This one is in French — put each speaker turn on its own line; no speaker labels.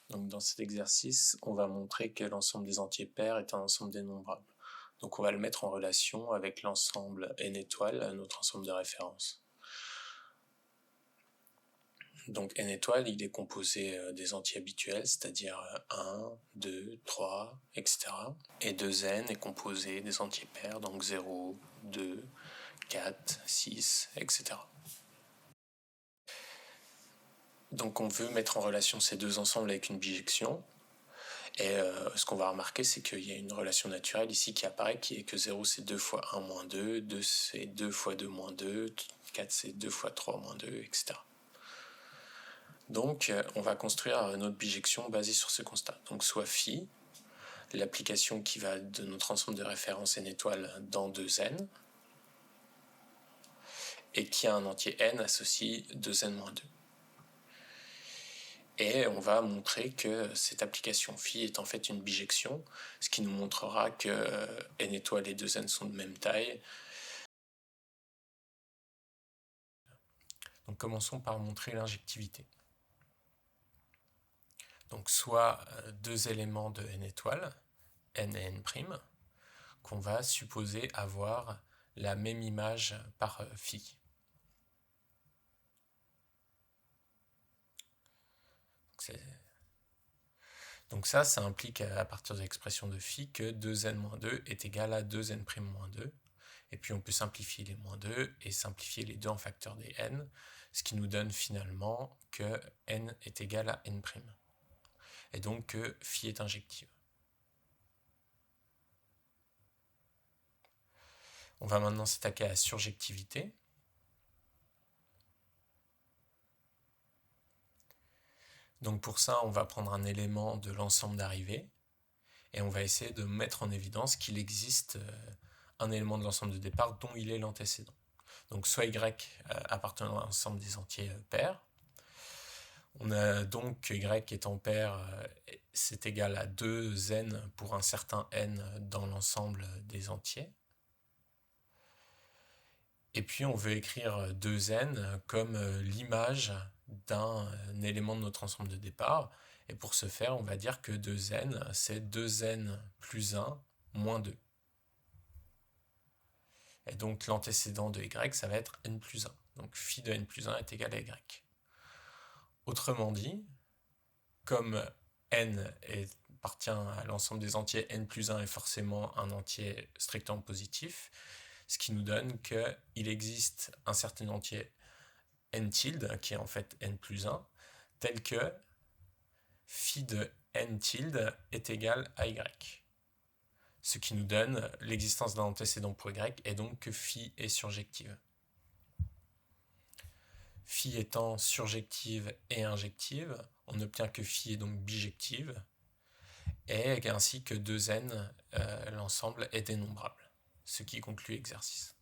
Donc dans cet exercice, on va montrer que l'ensemble des entiers pairs est un ensemble dénombrable. Donc on va le mettre en relation avec l'ensemble n étoile, notre ensemble de référence. Donc n étoile, il est composé des entiers habituels, c'est-à-dire 1, 2, 3, etc. Et 2n est composé des entiers pairs, donc 0, 2, 4, 6, etc. Donc on veut mettre en relation ces deux ensembles avec une bijection. Et ce qu'on va remarquer, c'est qu'il y a une relation naturelle ici qui apparaît, qui est que 0 c'est 2 fois 1 moins 2, 2 c'est 2 fois 2 moins 2, 4 c'est 2 fois 3 moins 2, etc. Donc on va construire notre bijection basée sur ce constat. Donc soit phi, l'application qui va de notre ensemble de référence n étoile dans 2n, et qui a un entier n associé 2n moins 2. Et on va montrer que cette application phi est en fait une bijection, ce qui nous montrera que n étoile et 2n sont de même taille. Donc commençons par montrer l'injectivité. Donc soit deux éléments de n étoile, n et n', qu'on va supposer avoir la même image par phi. Donc ça implique à partir de l'expression de phi que 2n-2 est égal à 2n'-2. Et puis on peut simplifier les moins 2 et simplifier les deux en facteur des n, ce qui nous donne finalement que n est égal à n'. Et donc que phi est injective. On va maintenant s'attaquer à la surjectivité. Donc pour ça, on va prendre un élément de l'ensemble d'arrivée et on va essayer de mettre en évidence qu'il existe un élément de l'ensemble de départ dont il est l'antécédent. Donc soit y appartenant à l'ensemble des entiers pairs. On a donc que y étant pair, c'est égal à 2n pour un certain n dans l'ensemble des entiers. Et puis on veut écrire 2n comme l'image d'un élément de notre ensemble de départ. Et pour ce faire, on va dire que 2n, c'est 2n plus 1 moins 2. Et donc l'antécédent de y, ça va être n plus 1. Donc phi de n plus 1 est égal à y. Autrement dit, comme n appartient à l'ensemble des entiers, n plus 1 est forcément un entier strictement positif, ce qui nous donne qu'il existe un certain entier n tilde, qui est en fait n plus 1, tel que phi de n tilde est égal à y. Ce qui nous donne l'existence d'un antécédent pour y, et donc que phi est surjective. Phi étant surjective et injective, on obtient que phi est donc bijective, et ainsi que 2n, l'ensemble est dénombrable, ce qui conclut l'exercice.